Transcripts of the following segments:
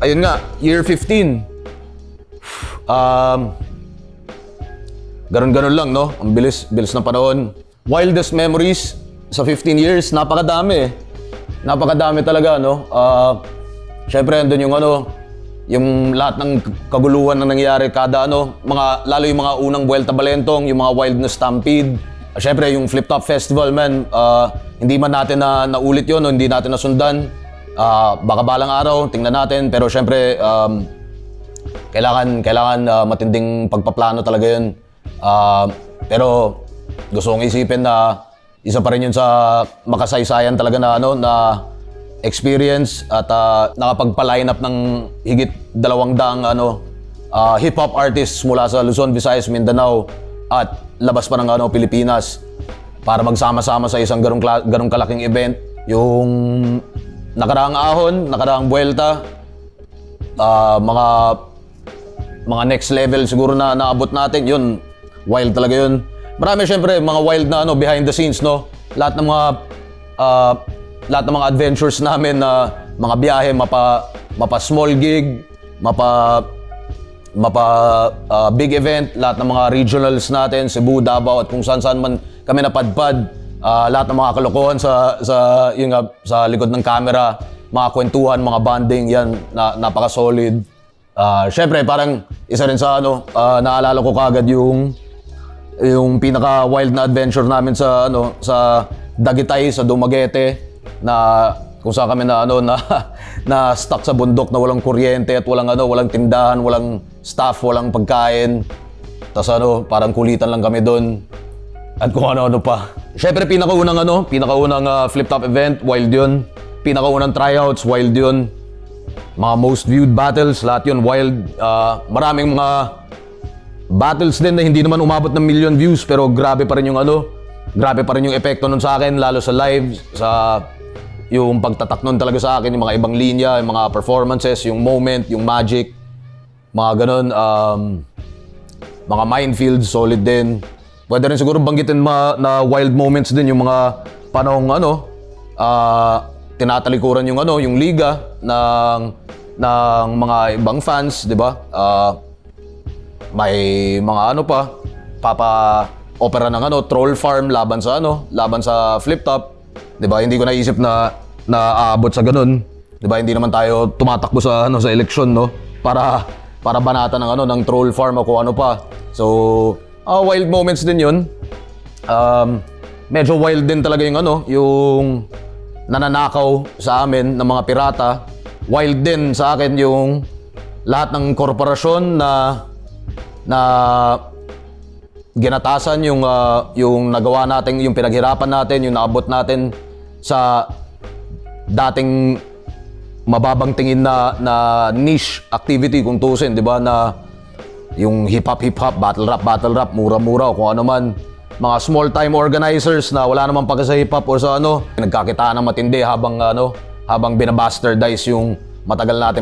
ayun nga, year 15. Ganun-ganun lang, no? Ang bilis ng panahon. Wildest memories sa 15 years, napakadami. Napakadami talaga, no? Syempre, andun yung yung lahat ng kaguluhan na nangyayari kada lalo yung mga unang Vuelta Balentong, yung mga Wild na Stampede. Syempre, yung Flip Top Festival, man, hindi man natin naulit yun, o hindi natin nasundan. Baka balang araw, tingnan natin. Pero syempre, kailangan matinding pagpaplano talaga yun. Pero gusto kong isipin na isa pa rin yun sa makasaysayan talaga na experience at nakapagpa-line up ng higit 200 hip-hop artists mula sa Luzon, Visayas, Mindanao at labas pa ng Pilipinas para magsama-sama sa isang ganong kalaking event. Yung nakaraang ahon, nakaraang buwelta, mga next level siguro na naabot natin, yun, wild talaga yun. Marami syempre mga wild na behind the scenes, no? Lahat ng mga adventures namin na mga biyahe, mapa small gig, mapa big event, lahat ng mga regionals natin, Cebu, Davao at kung saan man kami napadpad, lahat ng mga kalokohan sa likod ng camera, mga kwentuhan, mga bonding, yan napaka-solid. Syempre parang isa rin sa naalala ko kagad yung pinaka wild na adventure namin sa Dagitay, sa Dumaguete, na kung saan kami na stuck sa bundok na walang kuryente at walang tindahan, walang staff, walang pagkain. Tapos parang kulitan lang kami doon. At kung ano pa. Syempre pinakaunang Flip Top event, wild yun. Pinakaunang tryouts, wild yun. Mga most viewed battles, lahat yun wild. Maraming mga battles din na hindi naman umabot ng million views, pero grabe pa rin yung epekto nun sa akin, lalo sa live, sa yung pagtatak nun talaga sa akin, yung mga ibang linya, yung mga performances, yung moment, yung magic, mga ganun. Mga minefields, solid din. Pwede rin siguro banggitin na wild moments din yung mga panahong tinatalikuran yung liga ng mga ibang fans, di ba? May mga opera ng troll farm laban sa Flip Top. 'Di ba? Hindi ko naisip na aabot sa ganun. 'Di ba? Hindi naman tayo tumatakbo sa eleksyon, no? Para banata ng troll farm o kung ano pa. So, wild moments din 'yun. Medyo wild din talaga yung nananakaw sa amin ng mga pirata. Wild din sa akin yung lahat ng korporasyon na ginatasan yung nagawa natin, yung pinaghirapan natin, yung naabot natin sa dating mababang tingin na niche activity kung tusin, di ba? Na yung hip-hop, battle rap, mura-mura o kung ano man. Mga small-time organizers na wala namang pagka sa hip-hop o sa nagkakitaan ng matindi habang binabastardize yung matagal natin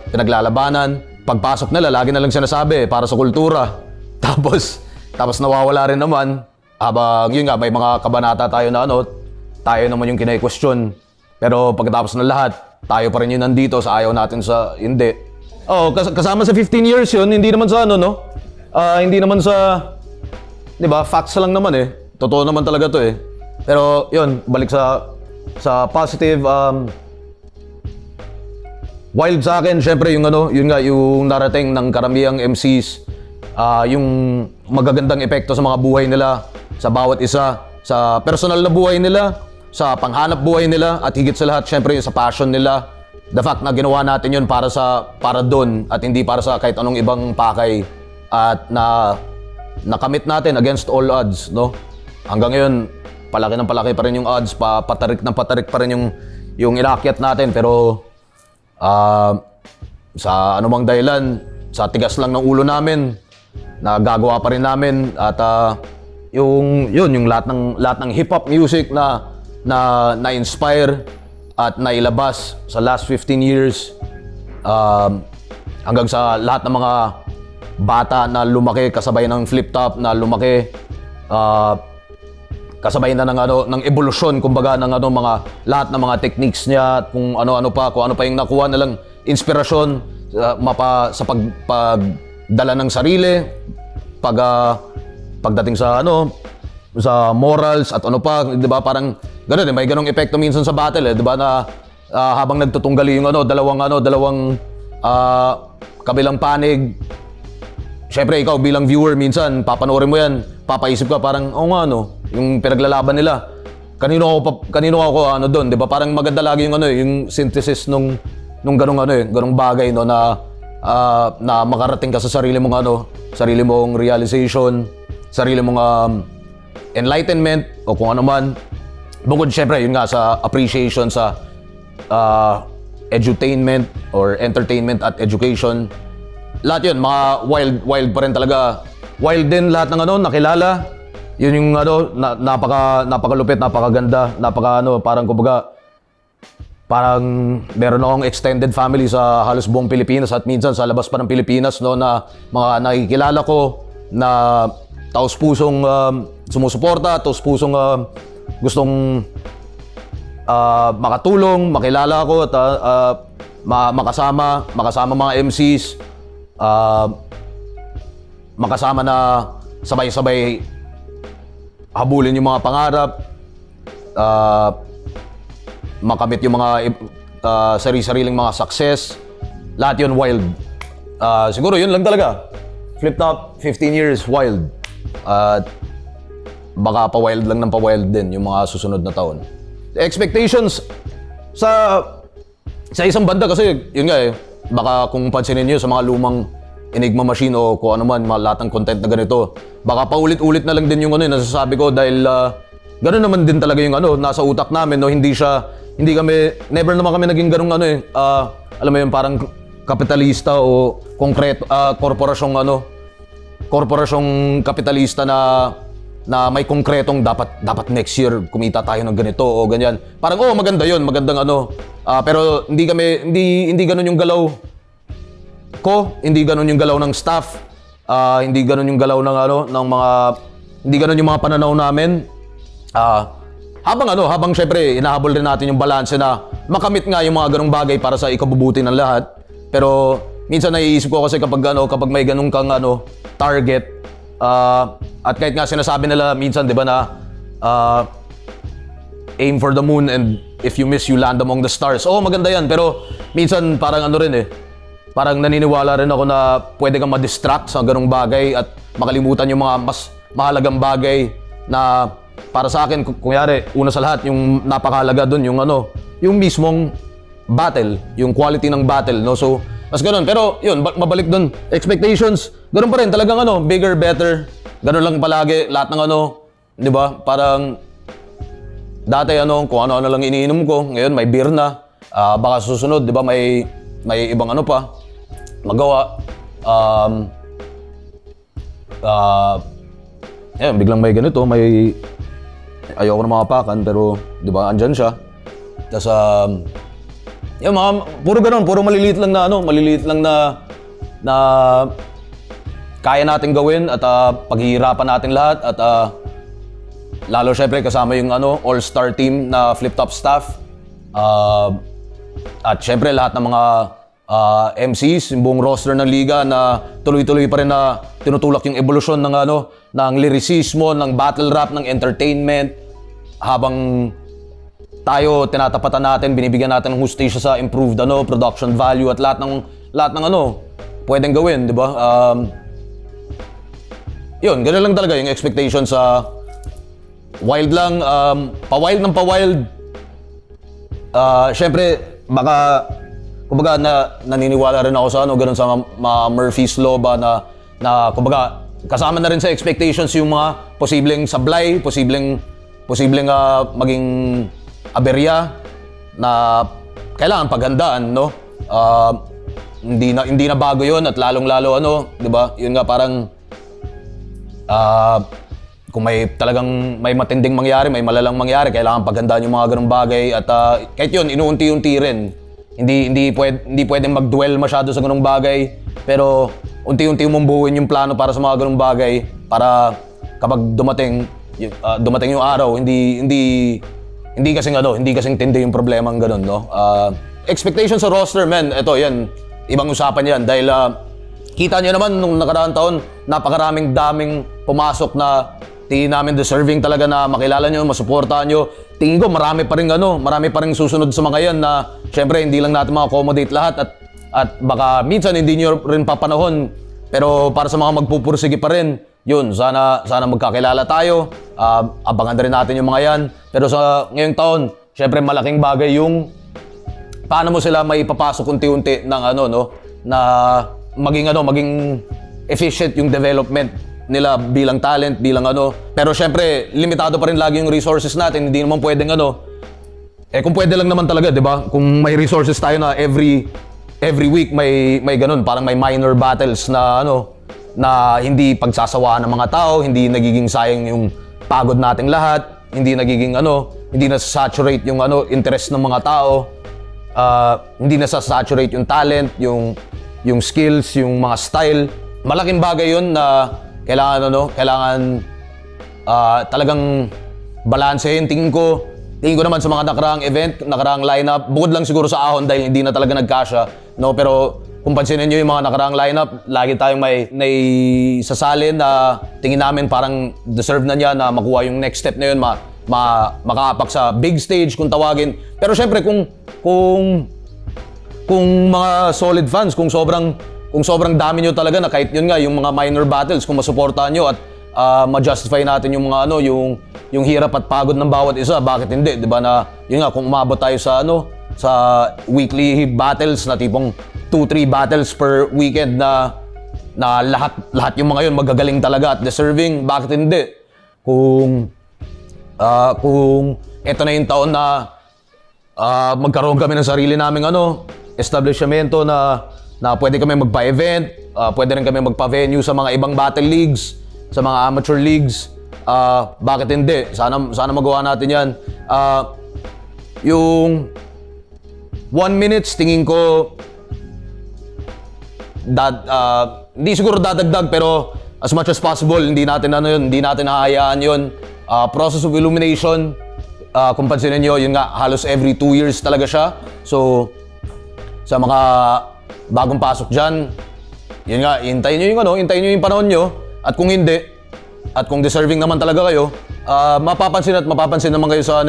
pinaglalabanan. Pagpasok nila, lagi na lang sinasabi, para sa kultura. Tapos nawawala rin naman. Habang yun nga, may mga kabanata tayo na tayo naman yung kinay-question. Pero pagkatapos ng lahat, tayo pa rin yung nandito sa ayaw natin sa hindi. Kasama sa 15 years yun, hindi naman sa hindi naman sa, di ba, facts lang naman eh. Totoo naman talaga to eh. Pero yun, balik sa positive, wild sa akin, syempre yun nga, yung narating ng karamihang MCs, yung magagandang epekto sa mga buhay nila, sa bawat isa, sa personal na buhay nila, sa panghanap buhay nila, at higit sa lahat, syempre yung sa passion nila. The fact na ginawa natin yun para doon at hindi para sa kahit anong ibang pakay, at nakamit natin against all odds, no? Hanggang ngayon, palaki ng palaki pa rin yung odds, patarik pa rin yung inakyat natin, pero sa anumang dahilan, sa tigas lang ng ulo namin, nagagawa pa rin namin. At yung lahat ng hip-hop music na inspire at nailabas sa last 15 years, hanggang sa lahat ng mga bata na lumaki kasabay ng Flip Top, na lumaki kasabay na ng ano ng evolusyon kumbaga ng ano mga lahat ng mga techniques niya at kung ano-ano pa yung nakuha nilang inspirasyon sa pagdala ng sarili pagdating sa ano sa morals at ano pa, 'di ba? Parang ganoon may ganong epekto minsan sa battle 'di ba na habang nagtutunggali yung dalawang kabilang panig. Syempre ikaw bilang viewer minsan papanoorin mo 'yan, papaisip ka parang yung pinaglalaban nila. Kanino ako doon, 'di ba? Parang maganda lagi yung synthesis nung ganong bagay na makarating ka sa sarili mong realization, sarili mong enlightenment o kung ano man. Bukod syempre yun nga sa appreciation sa edutainment or entertainment at education. Lahat yun, mga wild pa rin talaga. Wild din lahat ng nakilala. Yun yung napakalupit, napakaganda, parang kumbaga, parang meron akong extended family sa halos buong Pilipinas at minsan sa labas pa ng Pilipinas na mga nakikilala ko na taos-pusong sumusuporta, taos-pusong gustong makatulong, makilala ako at makasama mga MCs, makasama na sabay-sabay habulin yung mga pangarap, makamit yung mga sari-sariling mga success. Lahat yun wild. Siguro yun lang talaga. Flip Top, 15 years wild. Baka pa-wild lang ng pa-wild din yung mga susunod na taon. Expectations sa isang banda kasi yun nga baka kung pansinin niyo sa mga lumang Enigma machine o kung ano man, lahat ng content na ganito, baka paulit-ulit na lang din yung nasasabi ko dahil gano'n naman din talaga yung nasa utak namin, never naman kami naging ganung alam mo yun, parang kapitalista o korporasyong kapitalista na may konkretong dapat next year kumita tayo ng ganito o ganyan. Parang maganda yun, magandang pero hindi ganun yung galaw ko, hindi ganun yung galaw ng staff, hindi ganun yung galaw hindi ganun yung mga pananaw namin. Habang syempre hinahabol rin natin yung balanse na makamit nga yung mga ganung bagay para sa ikabubuti ng lahat. Pero minsan naiisip ko kasi kapag may ganung kang target, at kahit nga sinasabi nila minsan 'di ba na aim for the moon and if you miss you land among the stars. Maganda 'yan, pero minsan parang parang naniniwala rin ako na pwede kang ma-distract sa ganung bagay at makalimutan yung mga mas mahalagang bagay na para sa akin, kunyari, una sa lahat, yung napakahalaga doon, yung mismong battle, yung quality ng battle, no? So, mas ganun. Pero, yun, mabalik doon. Expectations, ganun pa rin. Talagang bigger, better. Ganun lang palagi. Lahat ng di ba? Parang, dati kung ano-ano lang iniinom ko. Ngayon, may beer na. Baka susunod, di ba? May ibang pa. Magawa. Biglang may ganito, ayoko na makapakan pero 'di ba andyan siya. Tapos puro ganoon, puro maliliit lang na kaya natin gawin at paghihirapan natin lahat at lalo syempre kasama yung all-star team na Flip Top staff. At syempre lahat ng mga MCs, yung buong roster ng liga na tuloy-tuloy pa rin na tinutulak yung evolusyon ng lyricismo, ng battle rap, ng entertainment habang tayo tinatapatan natin, binibigyan natin ng hustisya sa improved production value at lahat ng pwedeng gawin, 'di ba? Yun, ganoon lang talaga yung expectation sa wild lang, pa-wild ng pa-wild. Syempre baka kumbaga naniniwala rin ako sa ganun sa Murphy's Law ba na kumbaga kasama na rin sa expectations yung mga posibleng sablay, posibleng maging aberya na kailangan paghandaan, no? Hindi na bago 'yon at lalong-lalo 'di ba? 'Yun nga parang kung may talagang may matinding mangyari, may malalang mangyari, kailangan paghandaan yung mga ganung bagay at kahit 'yun inuunti-unti rin. Hindi pwedeng mag-dwell masyado sa ganung bagay, pero unti-unti mong buuin yung plano para sa mga ganung bagay para kapag dumating dumating yung araw, hindi kasing tindi yung problema ng ganun, no? Expectation sa roster, man, ito, yan, ibang usapan yan. Dahil kita nyo naman nung nakaraang taon, napakaraming daming pumasok na tingin namin deserving talaga na makilala nyo, masuportahan nyo. Tingin ko marami pa rin susunod sa mga yan na syempre hindi lang natin ma-accommodate lahat at baka minsan hindi nyo rin papanahon. Pero para sa mga magpupursige pa rin, yun, sana magkakilala tayo. Abangan rin natin yung mga yan. Pero sa ngayong taon, syempre malaking bagay yung paano mo sila maipapasok unti-unti ng na maging efficient yung development nila bilang talent, bilang Pero syempre, limitado pa rin lagi yung resources natin. Hindi naman pwedeng kung pwede lang naman talaga, 'di ba? Kung may resources tayo na every week may ganun, parang may minor battles na na hindi pagsasawaan ng mga tao, hindi nagiging sayang yung pagod nating lahat, hindi nagiging hindi na-saturate yung interest ng mga tao. Hindi na-saturate yung talent, yung skills, yung mga style. Malaking bagay yun na kailangan talagang balansehin. Tingin ko naman sa mga nakaraang event, nakaraang lineup, bukod lang siguro sa ahon dahil hindi na talaga nagkasya, no? Pero kung pansinin nyo yung mga nakaraang lineup, lagi tayong may sasalin na tingin namin parang deserve na niya na makuha yung next step na yun, makaapak sa big stage kung tawagin. Pero syempre kung mga solid fans, kung sobrang dami nyo talaga na kahit yun nga, yung mga minor battles, kung masuportahan nyo at ma-justify natin yung mga yung hirap at pagod ng bawat isa, bakit hindi? 'Di ba na yun nga, kung umabot tayo sa sa weekly battles na tipong 2-3 battles per weekend na lahat yung mga yun magagaling talaga at deserving, bakit hindi? Kung eto na yung taon na magkaroon kami ng sarili naming establishmento na pwede kami magpa-event, pwede rin kami magpa-venue sa mga ibang battle leagues, sa mga amateur leagues. Bakit hindi? Sana magawa natin yan. Yung 1 minutes, tingin ko hindi siguro dadagdag, pero as much as possible, hindi natin hahayaan yun. Process of illumination, kung pansinin nyo, yun nga, halos every 2 years talaga siya. So, sa mga bagong pasok dyan, yun nga, hintayin nyo yung panahon nyo. At kung hindi, at kung deserving naman talaga kayo, mapapansin naman kayo sa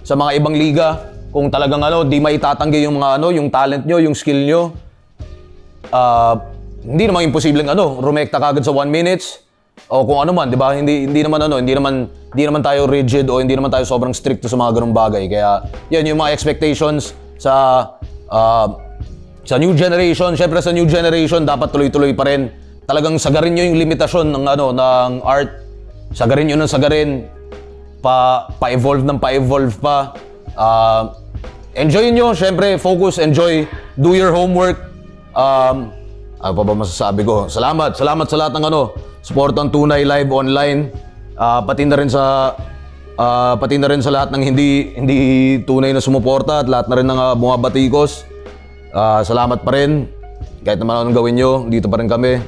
sa mga ibang liga. Kung talagang di maitatanggi yung mga yung talent nyo, yung skill nyo. Hindi naman imposibleng rumekta kagad sa 1 minutes o kung ano man, 'di ba? Hindi naman tayo rigid o hindi naman tayo sobrang stricto sa mga ganung bagay. Kaya 'yan yung mga expectations sa new generation. Syempre sa new generation dapat tuloy-tuloy pa rin. Talagang sagarin nyo yung limitasyon ng ng art. Sagarin nyo ng sagarin. Pa-evolve pa. Enjoy nyo, syempre, focus, enjoy, do your homework. Ano pa ba masasabi ko? Salamat sa lahat ng support ng Tunay Live Online. Pati na rin sa lahat ng hindi tunay na sumuporta at lahat na rin ng mga batikos. Salamat pa rin. Kahit naman anong gawin nyo, dito pa rin kami.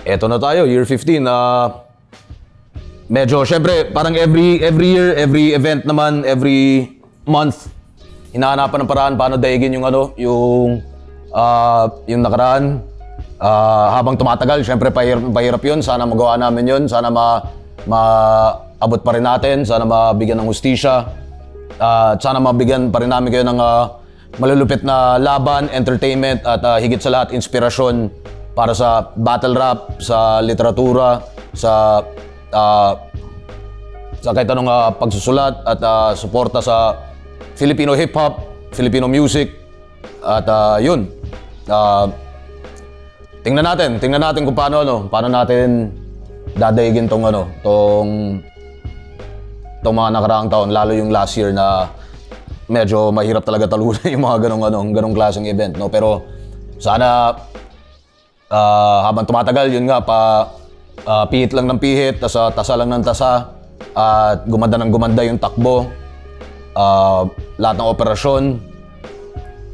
Eto na tayo, year 15. Medyo, syempre, parang every year, every event naman, every month, hinahanapan ng paraan paano daigin yung yung nakaraan. Habang tumatagal, syempre, pahirap yun. Sana magawa namin yun. Sana maabot pa rin natin. Sana mabigyan ng hustisya. Sana mabigyan pa rin namin kayo ng malulupit na laban, entertainment, at higit sa lahat, inspirasyon para sa battle rap, sa literatura, sa kahit anong pagsusulat at suporta sa Filipino hip-hop, Filipino music. At yun. Tingnan natin kung paano natin dadaigin tong mga nakaraang taon, lalo yung last year na medyo mahirap talaga talunan yung mga ganong klaseng event, no? Pero sana habang tumatagal, yun nga, pihit lang ng pihit, tasa lang ng tasa, at gumanda ng gumanda yung takbo. Lahat ng operasyon,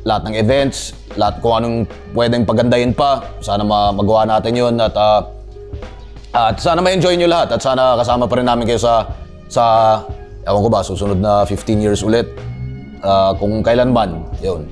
lahat ng events, lahat kung anong pwedeng pagandahin pa, sana magawa natin yun, at sana ma-enjoy nyo lahat, at sana kasama pa rin namin kayo sa sa, ewan ko ba, susunod na 15 years ulit. Kung kailan man, yun.